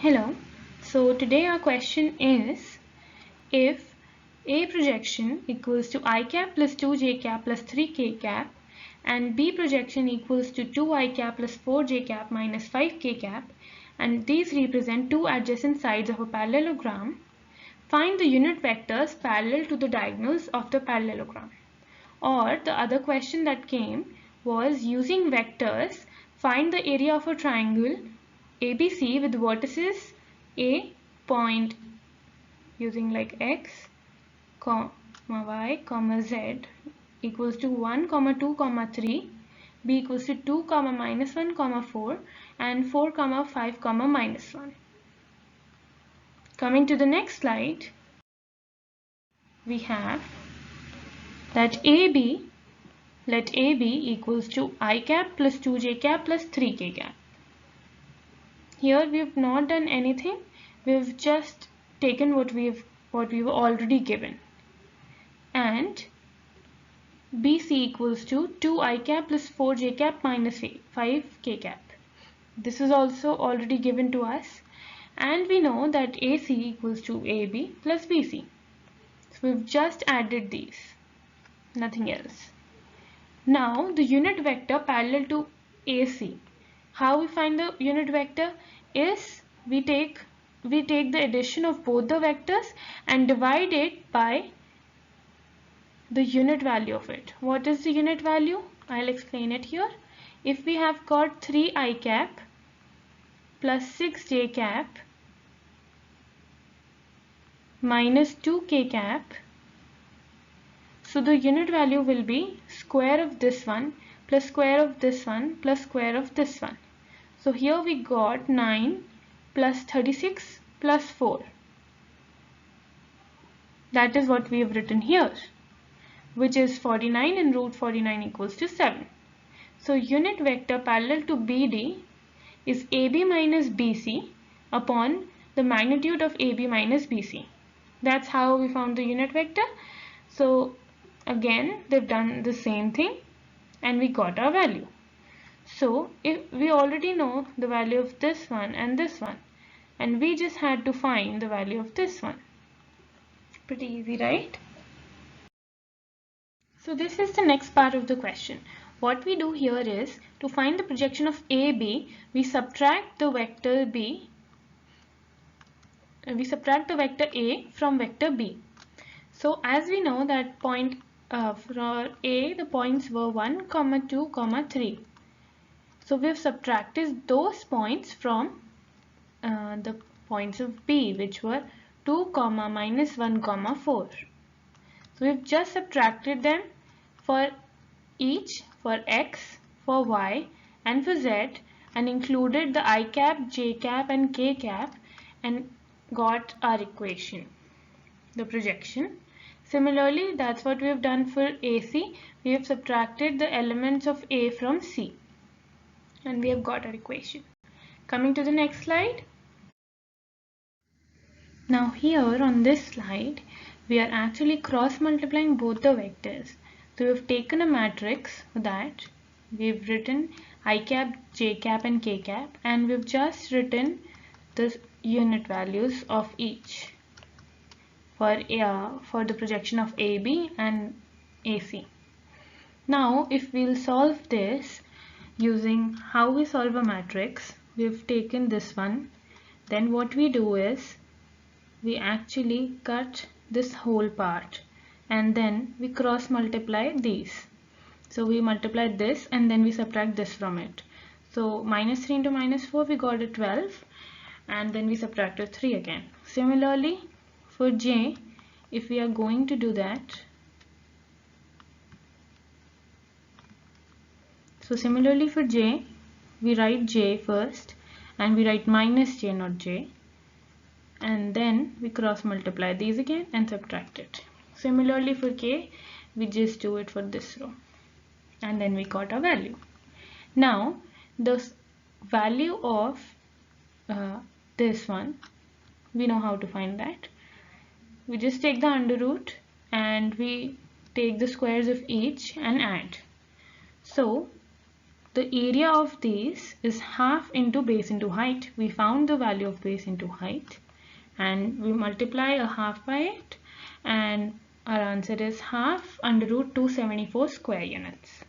Hello, so today our question is if A projection equals to I cap plus 2j cap plus 3k cap and B projection equals to 2I cap plus 4j cap minus 5k cap and these represent two adjacent sides of a parallelogram, find the unit vectors parallel to the diagonals of the parallelogram. Or the other question that came was using vectors, find the area of a triangle ABC with vertices A point using like x, comma y, comma z equals to 1, 2, 3, b equals to 2, minus 1, 4 and 4, 5, minus 1. Coming to the next slide, we have that AB, let AB equals to I cap plus 2j cap plus 3k cap. Here we have not done anything, we've just taken what we've already given. And BC equals to 2I cap plus 4j cap minus 5k cap. This is also already given to us. And we know that AC equals to AB plus BC. So we've just added these, nothing else. Now the unit vector parallel to AC. How we find the unit vector is we take the addition of both the vectors and divide it by the unit value of it. What is the unit value? I'll explain it here. If we have got 3I cap plus 6j cap minus 2k cap, so the unit value will be square of this one plus square of this one plus square of this one. So here we got 9 plus 36 plus 4. That is what we have written here, which is 49 and root 49 equals to 7. So unit vector parallel to BD is AB minus BC upon the magnitude of AB minus BC. That's how we found the unit vector. So again they've done the same thing and we got our value. So if we already know the value of this one and we just had to find the value of this one. Pretty easy, right? So this is the next part of the question. What we do here is to find the projection of AB, we subtract the vector B. We subtract the vector A from vector B. So as we know that point for A, the points were 1, 2, 3. So we have subtracted those points from the points of B, which were 2, minus 1, 4. So we've just subtracted them for each, for x, for y and for z, and included the I cap, j cap and k cap and got our equation, the projection. Similarly, that's what we have done for AC. We have subtracted the elements of A from C and we have got our equation. Coming to the next slide. Now here on this slide, we are actually cross multiplying both the vectors. So we've taken a matrix for that. We've written I cap, j cap and k cap and we've just written the unit values of each for the projection of AB and AC. Now if we'll solve this using how we solve a matrix, we've taken this one, then what we do is we actually cut this whole part and then we cross multiply these. So we multiply this and then we subtract this from it. So minus 3 into minus 4 we got a 12 and then we subtracted 3 again. Similarly for J, if we are going to do that, so similarly for J, we write J first and we write minus J, not J, and then we cross multiply these again and subtract it. Similarly for K, we just do it for this row and then we got our value. Now the value of this one, we know how to find that. We just take the under root and we take the squares of each and add. So the area of these is half into base into height. We found the value of base into height and we multiply a half by it, and our answer is half under root 274 square units.